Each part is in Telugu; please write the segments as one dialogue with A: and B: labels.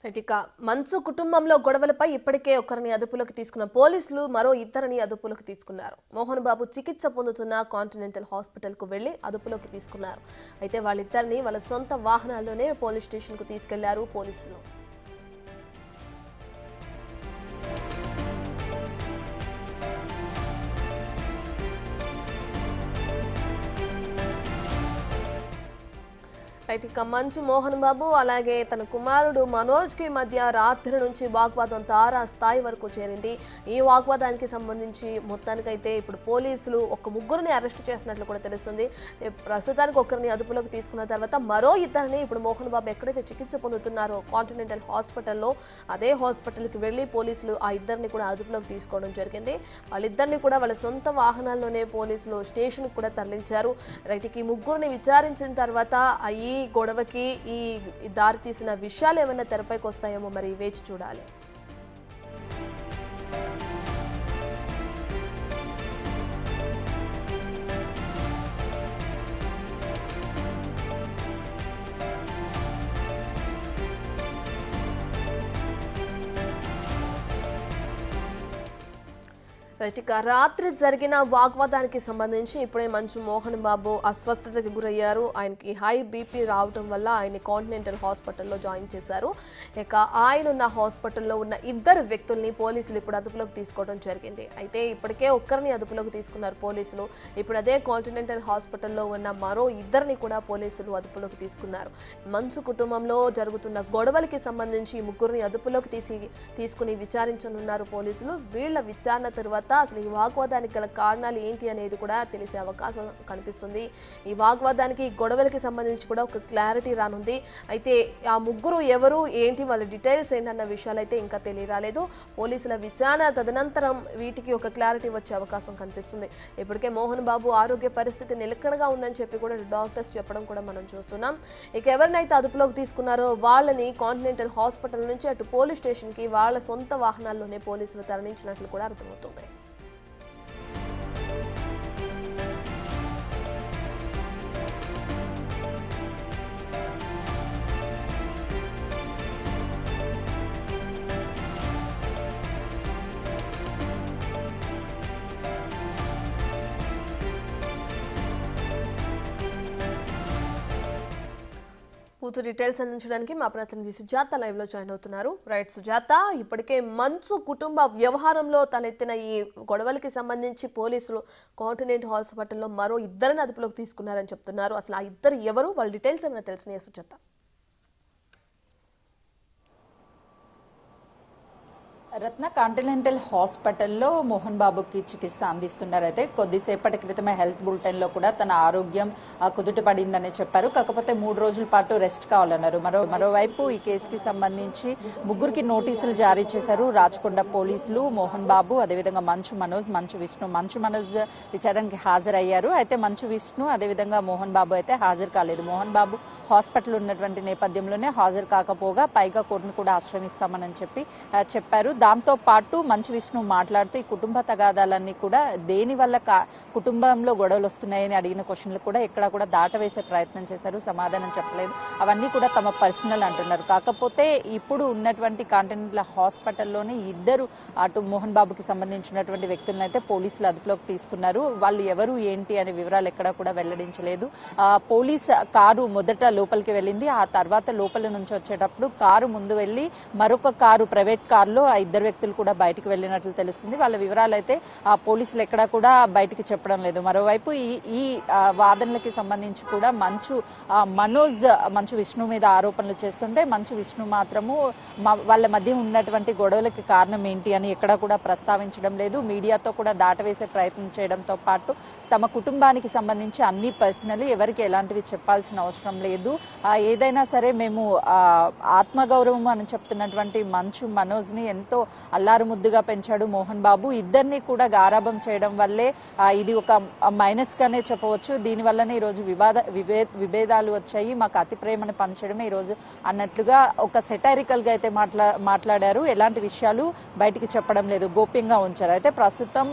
A: ఇక మంచు కుటుంబంలో గొడవలపై ఇప్పటికే ఒకరిని అదుపులోకి తీసుకున్న పోలీసులు మరో ఇద్దరిని అదుపులోకి తీసుకున్నారు. మోహన్ బాబు చికిత్స పొందుతున్న కాంటినెంటల్ హాస్పిటల్ కు వెళ్లి అదుపులోకి తీసుకున్నారు. అయితే వాళ్ళిద్దరిని వాళ్ళ సొంత వాహనాల్లోనే పోలీస్ స్టేషన్ కు తీసుకెళ్లారు పోలీసులు. ఇక మంచు మోహన్ బాబు అలాగే తన కుమారుడు మనోజ్ కి మధ్య రాత్రి నుంచి వాగ్వాదం తారా స్థాయి వరకు చేరింది. ఈ వాగ్వాదానికి సంబంధించి మొత్తానికైతే ఇప్పుడు పోలీసులు ఒక ముగ్గురిని అరెస్ట్ చేసినట్లు కూడా తెలుస్తుంది. ప్రస్తుతానికి ఒకరిని అదుపులోకి తీసుకున్న తర్వాత మరో ఇద్దరిని ఇప్పుడు మోహన్ బాబు ఎక్కడైతే చికిత్స పొందుతున్నారో కాంటినెంటల్ హాస్పిటల్లో అదే హాస్పిటల్కి వెళ్లి పోలీసులు ఆ ఇద్దరిని కూడా అదుపులోకి తీసుకోవడం జరిగింది. వాళ్ళిద్దరిని కూడా వాళ్ళ సొంత వాహనాల్లోనే పోలీసులు స్టేషన్కి కూడా తరలించారు. ఈ ముగ్గురిని విచారించిన తర్వాత ఈ గొడవకి ఈ దారి తీసిన విషయాలు ఏమైనా తెరపైకి వస్తాయేమో మరి వేచి చూడాలి. ఇక రాత్రి జరిగిన వాగ్వాదానికి సంబంధించి ఇప్పుడే మంచు మోహన్ బాబు అస్వస్థతకి గురయ్యారు. ఆయనకి హై బీపీ రావడం వల్ల ఆయన కాంటినెంటల్ హాస్పిటల్లో జాయిన్ చేశారు. ఇక ఆయన ఉన్న హాస్పిటల్లో ఉన్న ఇద్దరు వ్యక్తుల్ని పోలీసులు ఇప్పుడు అదుపులోకి తీసుకోవడం జరిగింది. అయితే ఇప్పటికే ఒక్కరిని అదుపులోకి తీసుకున్నారు పోలీసులు. ఇప్పుడు అదే కాంటినెంటల్ హాస్పిటల్లో ఉన్న మరో ఇద్దరిని కూడా పోలీసులు అదుపులోకి తీసుకున్నారు. మంచు కుటుంబంలో జరుగుతున్న గొడవలకి సంబంధించి ముగ్గురిని అదుపులోకి తీసుకుని విచారించనున్నారు పోలీసులు. వీళ్ల విచారణ తర్వాత అసలు ఈ వాగ్వాదానికి గల కారణాలు ఏంటి అనేది కూడా తెలిసే అవకాశం కనిపిస్తుంది. ఈ వాగ్వాదానికి గొడవలకి సంబంధించి కూడా ఒక క్లారిటీ రానుంది. అయితే ఆ ముగ్గురు ఎవరు ఏంటి వాళ్ళ డీటెయిల్స్ ఏంటన్న విషయాలు అయితే ఇంకా తెలియరాలేదు. పోలీసుల విచారణ తదనంతరం వీటికి ఒక క్లారిటీ వచ్చే అవకాశం కనిపిస్తుంది. ఇప్పటికే మోహన్ బాబు ఆరోగ్య పరిస్థితి నిలకడగా ఉందని చెప్పి కూడా డాక్టర్స్ చెప్పడం కూడా మనం చూస్తున్నాం. ఇక ఎవరినైతే అదుపులోకి తీసుకున్నారో వాళ్ళని కాంటినెంటల్ హాస్పిటల్ నుంచి అటు పోలీస్ స్టేషన్కి వాళ్ళ సొంత వాహనాల్లోనే పోలీసులు తరలించినట్లు కూడా అర్థమవుతుంది. పూర్తి డీటెయిల్స్ అందించడానికి మా ప్రతినిధి సుజాత లైవ్ లో జాయిన్ అవుతున్నారు. రైట్ సుజాత, ఇప్పటికే మంచు కుటుంబ వ్యవహారంలో తలెత్తిన ఈ గొడవలకి సంబంధించి పోలీసులు కాంటినెంట్ హాస్పిటల్లో మరో ఇద్దరిని అదుపులోకి తీసుకున్నారని చెప్తున్నారు. అసలు ఆ ఇద్దరు ఎవరు, వాళ్ళ డీటెయిల్స్ ఏమైనా తెలిసినాయా సుజాత?
B: రత్న కాంటినెంటల్ హాస్పిటల్లో మోహన్ బాబుకి చికిత్స అందిస్తున్నారు. అయితే కొద్దిసేపటి క్రితమే హెల్త్ బులెటిన్లో కూడా తన ఆరోగ్యం కుదుట పడిందని చెప్పారు. కాకపోతే 3 రోజుల పాటు రెస్ట్ కావాలన్నారు. మరోవైపు ఈ కేసుకి సంబంధించి ముగ్గురికి నోటీసులు జారీ చేశారు రాచకొండ పోలీసులు. మోహన్ బాబు, అదేవిధంగా మంచు విష్ణు. మంచు మనోజ్ విచారణకి హాజరయ్యారు. అయితే మంచు విష్ణు అదేవిధంగా మోహన్ బాబు అయితే హాజరు కాలేదు. మోహన్ బాబు హాస్పిటల్ ఉన్నటువంటి నేపథ్యంలోనే హాజరు కాకపోగా పైగా కోర్టును కూడా ఆశ్రమిస్తామని చెప్పారు. దాంతో పాటు మంచు విష్ణు మాట్లాడుతూ ఈ కుటుంబ తగాదాలన్నీ కూడా దేని వల్ల కుటుంబంలో గొడవలు వస్తున్నాయని అడిగిన క్వశ్చన్లు కూడా ఎక్కడా కూడా దాటవేసే ప్రయత్నం చేశారు. సమాధానం చెప్పలేదు. అవన్నీ కూడా తమ పర్సనల్ అంటున్నారు. కాకపోతే ఇప్పుడు ఉన్నటువంటి కాంటినెంటల్ హాస్పిటల్లోనే ఇద్దరు అటు మోహన్ బాబుకి సంబంధించినటువంటి వ్యక్తులను అయితే పోలీసులు అదుపులోకి తీసుకున్నారు. వాళ్ళు ఎవరు ఏంటి అనే వివరాలు ఎక్కడా కూడా వెల్లడించలేదు. పోలీస్ కారు మొదట లోపలికి వెళ్ళింది. ఆ తర్వాత లోపల నుంచి వచ్చేటప్పుడు కారు ముందు వెళ్లి మరొక కారు, ప్రైవేట్ కారులో ఇద్దరు వ్యక్తులు కూడా బయటికి వెళ్ళినట్లు తెలుస్తుంది. వాళ్ళ వివరాలు అయితే ఆ పోలీసులు ఎక్కడా కూడా బయటికి చెప్పడం లేదు. మరోవైపు ఈ వాదనలకి సంబంధించి కూడా మంచు విష్ణు మీద ఆరోపణలు చేస్తుంటే మంచు విష్ణు మాత్రము వాళ్ళ మధ్య ఉన్నటువంటి గొడవలకి కారణం ఏంటి అని ఎక్కడా కూడా ప్రస్తావించడం లేదు. మీడియాతో కూడా దాటవేసే ప్రయత్నం చేయడంతో పాటు తమ కుటుంబానికి సంబంధించి అన్ని పర్సనల్ ఎవరికి ఎలాంటివి చెప్పాల్సిన అవసరం లేదు. ఏదైనా సరే మేము ఆత్మగౌరవం అని చెప్తున్నటువంటి మంచు మనోజ్ ని ఎంతో అల్లారు ముద్దుగా పెంచాడు మోహన్ బాబు. ఇద్దరిని కూడా గారాబం చేయడం వల్లే ఇది ఒక మైనస్ గానే చెప్పవచ్చు. దీనివల్లనే ఈరోజు విభేదాలు వచ్చాయి, మాకు అతి ప్రేమను పంచడమే ఈరోజు అన్నట్లుగా ఒక సెటైరికల్ గా అయితే మాట్లాడారు. ఎలాంటి విషయాలు బయటికి చెప్పడం లేదు, గోప్యంగా ఉంచారు. అయితే ప్రస్తుతం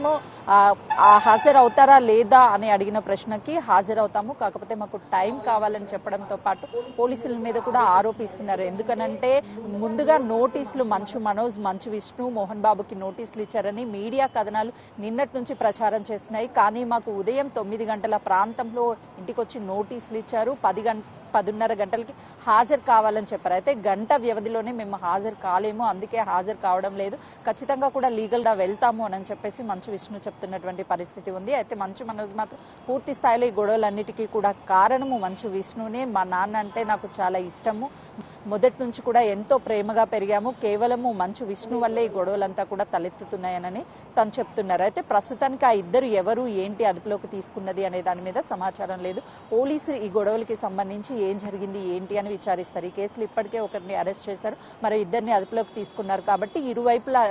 B: హాజరవుతారా లేదా అని అడిగిన ప్రశ్నకి హాజరవుతాము, కాకపోతే మాకు టైం కావాలని చెప్పడంతో పాటు పోలీసుల మీద కూడా ఆరోపిస్తున్నారు. ఎందుకనంటే ముందుగా నోటీసులు మంచు మనోజ్, మంచు విష్ణు మోహన్ బాబుకి నోటీసులు ఇచ్చారని మీడియా కథనాలు నిన్నటి నుంచి ప్రచారం చేస్తున్నాయి. కానీ మాకు ఉదయం 9 గంటల ప్రాంతంలో ఇంటికి వచ్చి నోటీసులు ఇచ్చారు. 10:30 గంటలకి హాజరు కావాలని చెప్పారు. అయితే గంట వ్యవధిలోనే మేము హాజరు కాలేము, అందుకే హాజరు కావడం లేదు, ఖచ్చితంగా కూడా లీగల్ గా వెళ్తాము అని చెప్పేసి మంచు విష్ణు చెప్తున్నటువంటి పరిస్థితి ఉంది. అయితే మంచు మనోజ్ మాత్రం పూర్తి స్థాయిలో ఈ గొడవలన్నిటికీ కూడా కారణము మంచు విష్ణునే. మా నాన్న అంటే నాకు చాలా ఇష్టము, మొదటి నుంచి కూడా ఎంతో ప్రేమగా పెరిగాము, కేవలము మంచు విష్ణు వల్లే ఈ గొడవలంతా కూడా తలెత్తుతున్నాయనని తను చెప్తున్నారు. అయితే ప్రస్తుతానికి ఆ ఇద్దరు ఎవరు ఏంటి అదుపులోకి తీసుకున్నది అనే దాని మీద సమాచారం లేదు. పోలీసులు ఈ గొడవలకి సంబంధించి ఏం జరిగింది ఏంటి అని విచారిస్తారు. ఈ కేసులు ఇప్పటికే ఒకరిని అరెస్ట్ చేశారు, మరి ఇద్దరిని అదుపులోకి తీసుకున్నారు. కాబట్టి ఇరువైపులా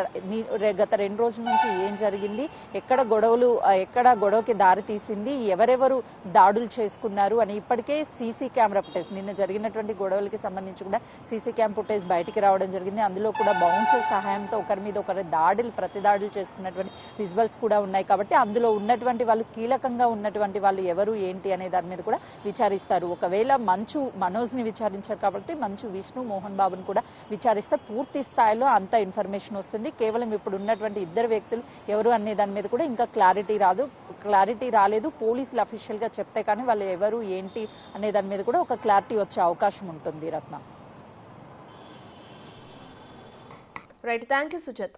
B: గత 2 రోజుల నుంచి ఏం జరిగింది, ఎక్కడ గొడవకి దారి తీసింది, ఎవరెవరు దాడులు చేసుకున్నారు అని ఇప్పటికే సీసీ కెమెరా ఫుటేజ్, నిన్న జరిగినటువంటి గొడవలకి సంబంధించి కూడా సీసీ క్యామ్ ఫుటేజ్ బయటికి రావడం జరిగింది. అందులో కూడా బౌన్సర్ సహాయంతో ఒకరి మీద ఒకరు ప్రతి దాడులు చేసుకున్నటువంటి విజువల్స్ కూడా ఉన్నాయి. కాబట్టి అందులో ఉన్నటువంటి వాళ్ళు, కీలకంగా ఉన్నటువంటి వాళ్ళు ఎవరు ఏంటి అనే దాని మీద కూడా విచారిస్తారు. ఒకవేళ మంచు మనోజ్ ని విచారించారు కాబట్టి మంచు విష్ణు మోహన్ బాబుని కూడా విచారిస్తే పూర్తి స్థాయిలో అంత ఇన్ఫర్మేషన్ వస్తుంది. కేవలం ఇప్పుడు ఉన్నటువంటి ఇద్దరు వ్యక్తులు ఎవరు అనే దాని మీద కూడా ఇంకా క్లారిటీ రాలేదు. పోలీసులు అఫీషియల్ గా చెప్తే కానీ వాళ్ళు ఎవరు ఏంటి అనే దాని మీద కూడా ఒక క్లారిటీ వచ్చే అవకాశం ఉంటుంది. Ratna.
A: Right, thank you Sujatha.